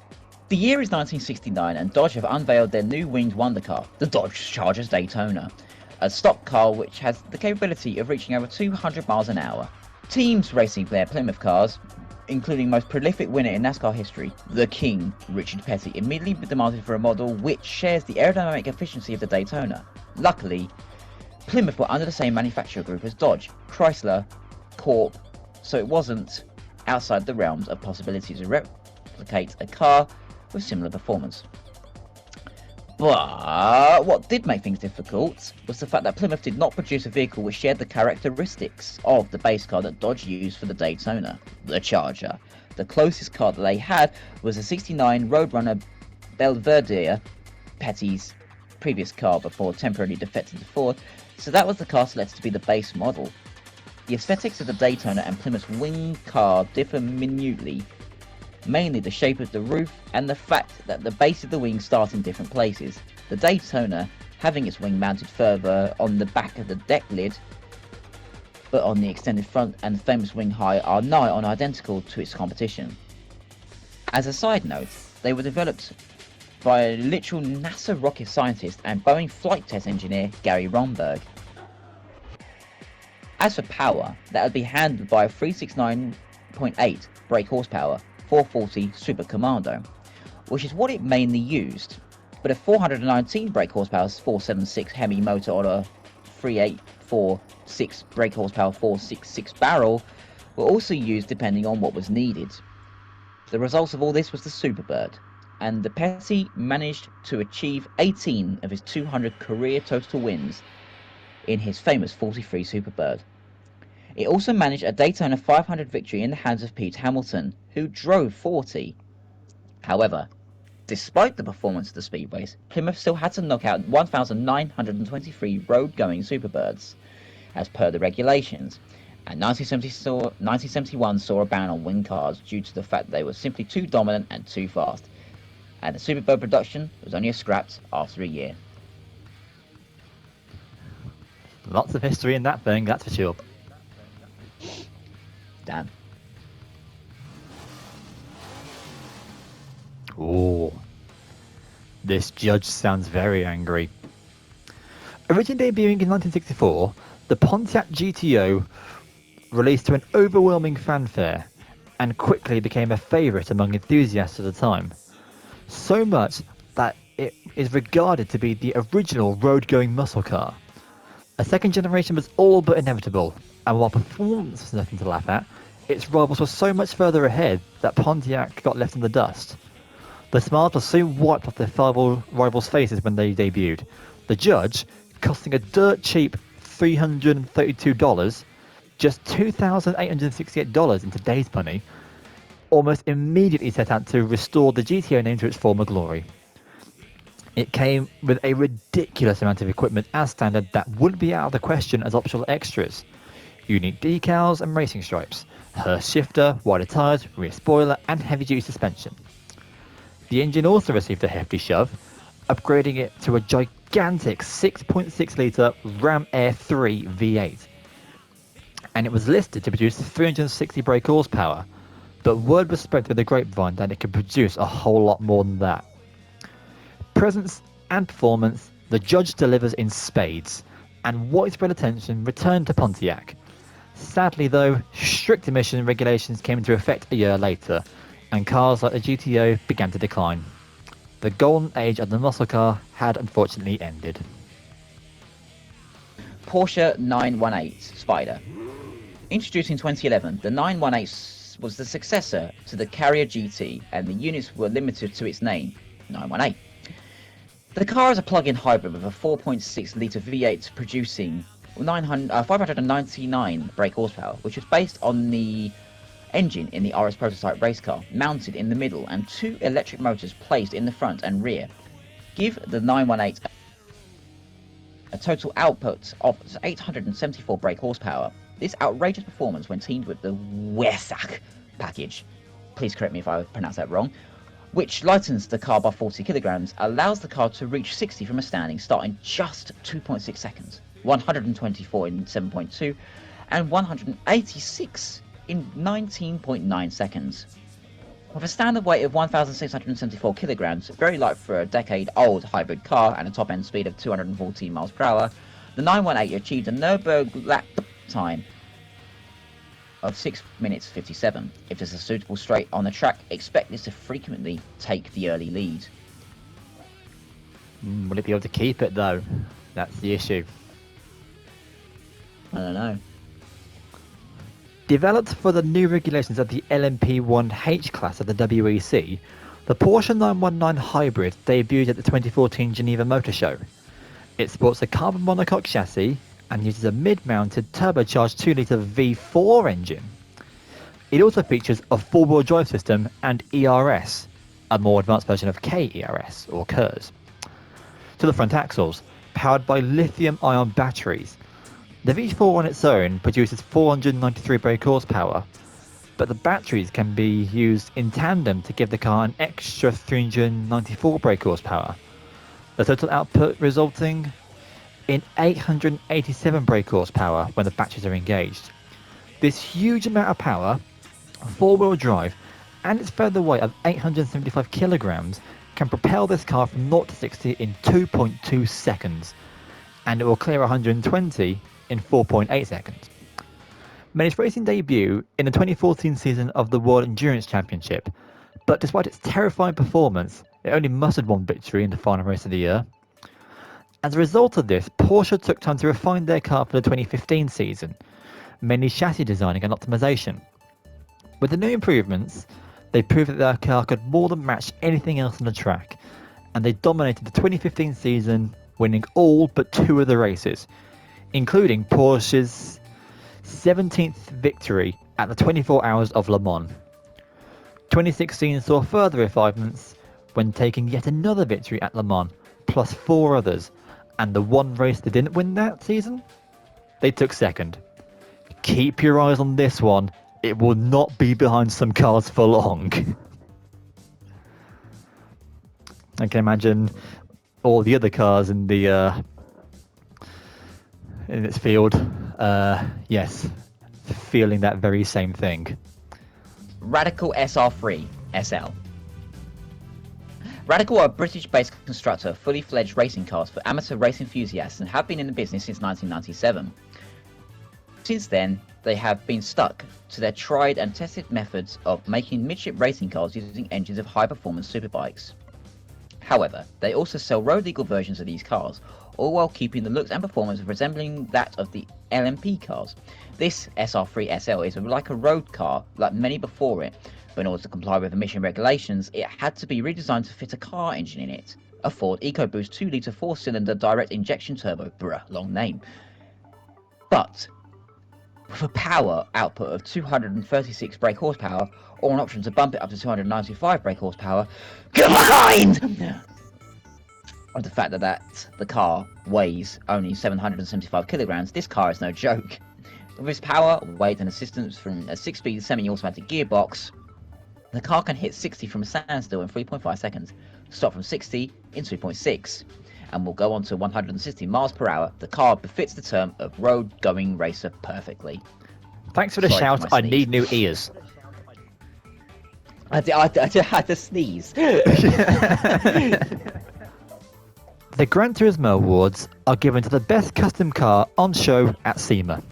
The year is 1969 and Dodge have unveiled their new winged wonder car, the Dodge Charger Daytona, a stock car which has the capability of reaching over 200 miles an hour. Teams racing their Plymouth cars, including most prolific winner in NASCAR history, the King, Richard Petty, immediately demanded for a model which shares the aerodynamic efficiency of the Daytona. Luckily, Plymouth were under the same manufacturer group as Dodge, Chrysler, Corp, so it wasn't outside the realms of possibility to replicate a car with similar performance. But what did make things difficult was the fact that Plymouth did not produce a vehicle which shared the characteristics of the base car that Dodge used for the Daytona, the Charger. The closest car that they had was a 69 Roadrunner Belvedere, Petty's previous car before temporarily defecting to Ford, so that was the car selected to be the base model. The aesthetics of the Daytona and Plymouth's wing car differ minutely, mainly the shape of the roof and the fact that the base of the wing starts in different places. The Daytona having its wing mounted further on the back of the deck lid, but on the extended front and the famous wing height are nigh on identical to its competition. As a side note, they were developed by a literal NASA rocket scientist and Boeing flight test engineer Gary Romberg. As for power, that would be handled by a 369.8 brake horsepower 440 Super Commando, which is what it mainly used, but a 419 brake horsepower 476 Hemi motor on a 3846 brake horsepower 466 barrel were also used depending on what was needed. The result of all this was the Superbird, and the Petty managed to achieve 18 of his 200 career total wins in his famous 43 Superbird. It also managed a Daytona 500 victory in the hands of Pete Hamilton, who drove 40. However, despite the performance of the speedways, Plymouth still had to knock out 1,923 road-going Superbirds, as per the regulations, and 1971 saw a ban on wing cars due to the fact that they were simply too dominant and too fast, and the Superbird production was only scrapped after a year. Lots of history in that thing, that's for sure. Damn. Ooh. This judge sounds very angry. Originally debuting in 1964, the Pontiac GTO released to an overwhelming fanfare and quickly became a favourite among enthusiasts at the time. So much that it is regarded to be the original road-going muscle car. A second generation was all but inevitable, and while performance was nothing to laugh at, its rivals were so much further ahead that Pontiac got left in the dust. The smiles were soon wiped off their rivals' faces when they debuted. The Judge, costing a dirt cheap $332, just $2,868 in today's money, almost immediately set out to restore the GTO name to its former glory. It came with a ridiculous amount of equipment as standard that wouldn't be out of the question as optional extras. Unique decals and racing stripes, Hurst shifter, wider tyres, rear spoiler and heavy-duty suspension. The engine also received a hefty shove, upgrading it to a gigantic 6.6 litre Ram Air 3 V8. And it was listed to produce 360 brake horsepower, but word was spread through the grapevine that it could produce a whole lot more than that. Presence and performance, the Judge delivers in spades, and widespread attention returned to Pontiac. Sadly though, strict emission regulations came into effect a year later, and cars like the GTO began to decline. The golden age of the muscle car had unfortunately ended. Porsche 918 Spider. Introduced in 2011, the 918 was the successor to the Carrier GT, and the units were limited to its name, 918. The car is a plug-in hybrid with a 4.6 litre V8 producing 599 brake horsepower, which was based on the engine in the RS prototype race car, mounted in the middle, and two electric motors placed in the front and rear. Give the 918 a total output of 874 brake horsepower. This outrageous performance, when teamed with the Wesak package, please correct me if I pronounce that wrong, which lightens the car by 40 kilograms, allows the car to reach 60 from a standing start in just 2.6 seconds, 124 in 7.2, and 186 in 19.9 seconds. With a standard weight of 1,674 kilograms, very light for a decade-old hybrid car and a top-end speed of 214 miles per hour, the 918 achieved a Nürburgring lap time of 6 minutes 57. If there's a suitable straight on the track, expect this to frequently take the early lead. Will it be able to keep it though? That's the issue. I don't know. Developed for the new regulations of the LMP1H class of the WEC, the Porsche 919 Hybrid debuted at the 2014 Geneva Motor Show. It sports a carbon monocoque chassis and uses a mid-mounted turbocharged 2-litre V4 engine. It also features a four-wheel drive system and ERS, a more advanced version of KERS or KERS, to the front axles, powered by lithium-ion batteries. The V4 on its own produces 493 brake horsepower, but the batteries can be used in tandem to give the car an extra 394 brake horsepower. The total output resulting in 887 brake horsepower when the batteries are engaged. This huge amount of power, four-wheel drive, and its further weight of 875 kilograms can propel this car from 0 to 60 in 2.2 seconds, and it will clear 120 in 4.8 seconds. Made its racing debut in the 2014 season of the World Endurance Championship, but despite its terrifying performance, it only mustered one victory in the final race of the year. As a result of this, Porsche took time to refine their car for the 2015 season, mainly chassis designing and optimization. With the new improvements, they proved that their car could more than match anything else on the track, and they dominated the 2015 season, winning all but 2 of the races, including Porsche's 17th victory at the 24 Hours of Le Mans. 2016 saw further refinements when taking yet another victory at Le Mans, plus 4 others, and the one race they didn't win that season, they took second. Keep your eyes on this one, it will not be behind some cars for long. I can imagine all the other cars in the in its field, yes, feeling that very same thing. Radical SR3 SL. Radical are a British-based constructor of fully fledged racing cars for amateur race enthusiasts and have been in the business since 1997. Since then, they have been stuck to their tried and tested methods of making midship racing cars using engines of high-performance superbikes. However, they also sell road-legal versions of these cars, all while keeping the looks and performance resembling that of the LMP cars. This SR3 SL is like a road car, like many before it, but in order to comply with emission regulations, it had to be redesigned to fit a car engine in it. A Ford EcoBoost 2-litre 4-cylinder direct injection turbo, long name. But with a power output of 236 brake horsepower, or an option to bump it up to 295 brake horsepower, combined with the fact that the car weighs only 775 kilograms, this car is no joke. With its power, weight and assistance from a 6-speed semi-automatic gearbox, the car can hit 60 from a standstill in 3.5 seconds, stop from 60 in 2.6, and will go on to 160 miles per hour. The car befits the term of road-going racer perfectly. Thanks for the shout, I need new ears. I had to sneeze. The Gran Turismo Awards are given to the best custom car on show at SEMA.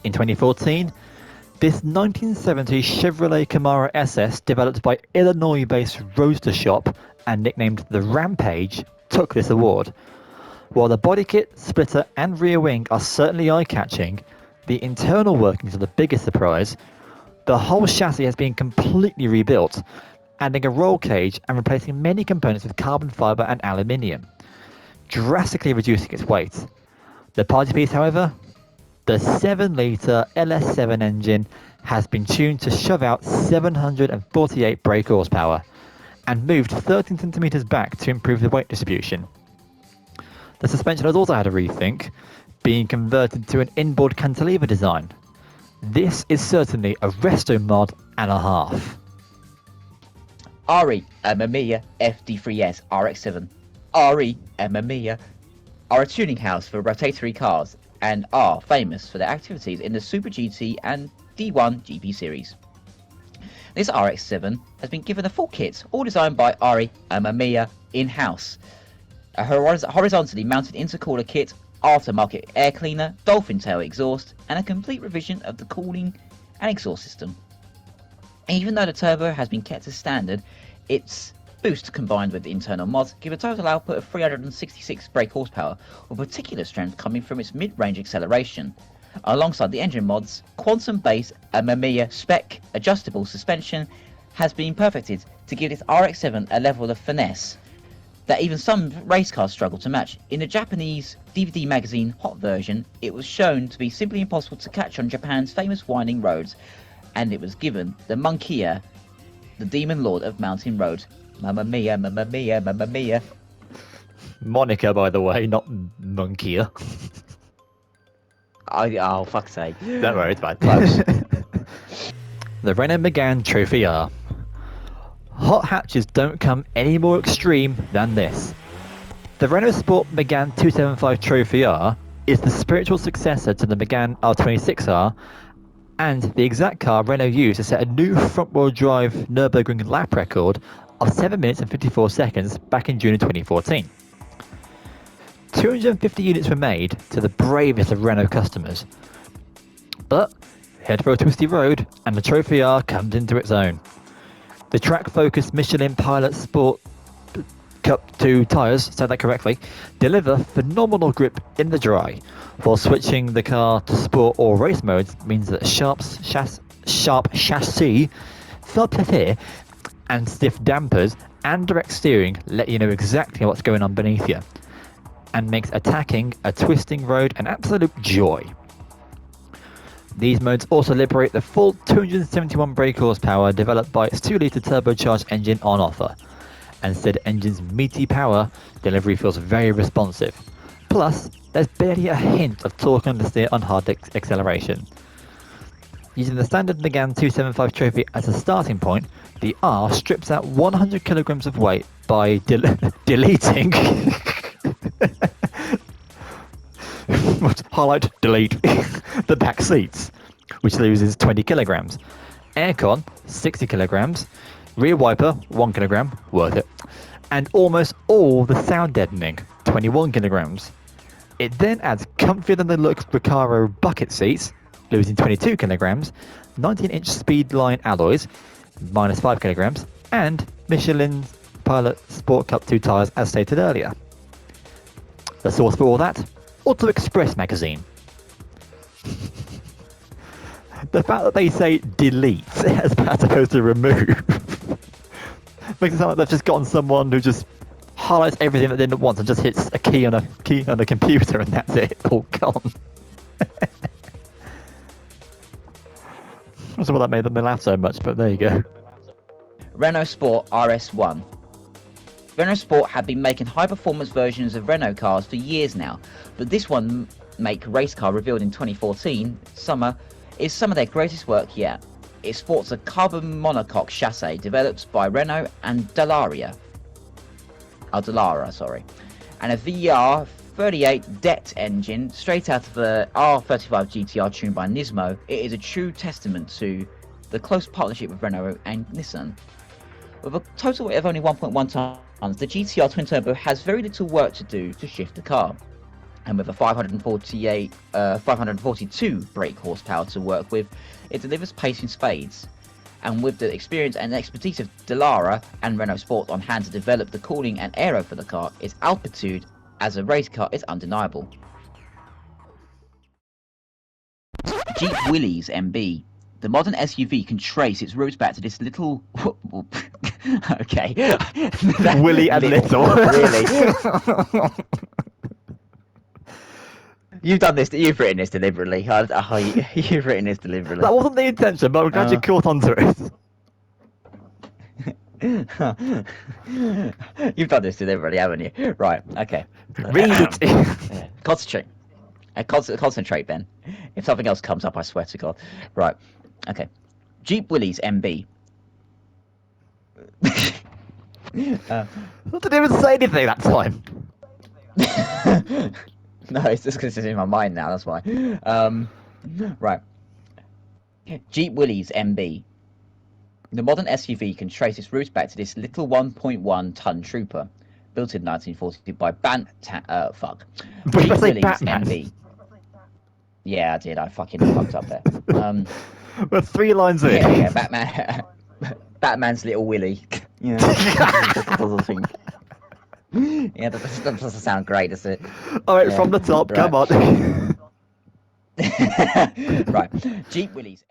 In 2014, this 1970 Chevrolet Camaro SS, developed by Illinois-based Roadster Shop and nicknamed the Rampage, took this award. While the body kit, splitter and rear wing are certainly eye-catching, the internal workings are the biggest surprise. The whole chassis has been completely rebuilt, adding a roll cage and replacing many components with carbon fibre and aluminium, drastically reducing its weight. The party piece, however, the 7-litre LS7 engine has been tuned to shove out 748 brake horsepower and moved 13 centimetres back to improve the weight distribution. The suspension has also had a rethink, being converted to an inboard cantilever design. This is certainly a resto mod and a half. RE Amemiya FD3S RX7. RE Amemiya are a tuning house for rotatory cars and are famous for their activities in the Super GT and D1 GP series. This RX7 has been given a full kit, all designed by RE Amemiya in-house. A horizontally mounted intercooler kit, aftermarket air cleaner, dolphin tail exhaust, and a complete revision of the cooling and exhaust system. Even though the turbo has been kept as standard, its boost combined with the internal mods give a total output of 366 brake horsepower, with particular strength coming from its mid-range acceleration. Alongside the engine mods, quantum-based Amemiya spec adjustable suspension has been perfected to give this RX-7 a level of finesse that even some race cars struggle to match. In the Japanese DVD magazine Hot Version, it was shown to be simply impossible to catch on Japan's famous winding roads, and it was given the Monkia, the demon lord of mountain road. Mamma mia, mamma mia, mamma mia. Monica, by the way, not Monkia. Oh, fuck's sake. Don't worry, it's fine. Close. The Renault Megane Trophy R. Hot hatches don't come any more extreme than this. The Renault Sport Megane 275 Trophy R is the spiritual successor to the Megane R26R and the exact car Renault used to set a new front-wheel drive Nürburgring lap record of 7 minutes and 54 seconds back in June of 2014. 250 units were made to the bravest of Renault customers. But head for a twisty road and the Trophy R comes into its own. The track-focused Michelin Pilot Sport Cup 2 tyres, said that correctly, deliver phenomenal grip in the dry, while switching the car to sport or race modes means that sharp chassis, and stiff dampers and direct steering let you know exactly what's going on beneath you, and makes attacking a twisting road an absolute joy. These modes also liberate the full 271 brake horsepower developed by its 2-litre turbocharged engine on offer. And said engine's meaty power delivery feels very responsive. Plus, there's barely a hint of torque understeer on hard acceleration. Using the standard Megane 275 trophy as a starting point, the R strips out 100 kilograms of weight by deleting highlight delete the back seats, which loses 20 kilograms. Aircon 60 kilograms, rear wiper 1 kilogram, worth it, and almost all the sound deadening 21 kilograms. It then adds comfier than the look Recaro bucket seats, losing 22 kilograms, 19-inch Speedline alloys, minus 5 kilograms, and Michelin Pilot Sport Cup 2 tyres as stated earlier. The source for all that? Auto Express magazine. The fact that they say delete as opposed to remove makes it sound like they've just gotten someone who just highlights everything that they didn't want and just hits a key on a computer and that's it, all gone. I don't know why that made them laugh so much, but there you go. Renault Sport RS1. Renault Sport have been making high-performance versions of Renault cars for years now, but this one make race car revealed in 2014 summer is some of their greatest work yet. It sports a carbon monocoque chassis developed by Renault and Dallara, and a VR38 DET engine straight out of the R35 GTR tuned by Nismo. It is a true testament to the close partnership with Renault and Nissan. With a total weight of only 1.1 tons, the GTR twin turbo has very little work to do to shift the car. And with a 542 brake horsepower to work with, it delivers pace in spades. And with the experience and expertise of Dallara and Renault Sport on hand to develop the cooling and aero for the car, its altitude as a race car is undeniable. Jeep Willys MB. The modern SUV can trace its roots back to this little... okay. Willy and little. Really? You've written this deliberately. You've written this deliberately. That wasn't the intention, but I'm glad you caught onto it. You've done this deliberately, haven't you? Right, okay. Read it. Concentrate. Concentrate, Ben. If something else comes up, I swear to God. Right, okay. Jeep Willys MB. I didn't even say anything that time. No, it's just because it's in my mind now, that's why. Right. Jeep Willys MB. The modern SUV can trace its roots back to this little 1.1 ton trooper, built in 1940 by Jeep Willys MB. Yeah, I did. I fucking fucked up there. We're 3 lines in. Yeah, Batman. Batman's little Willy. Yeah. Yeah, that doesn't sound great, does it? Alright, yeah. from the top, Right. come on. Right. Jeep Willys.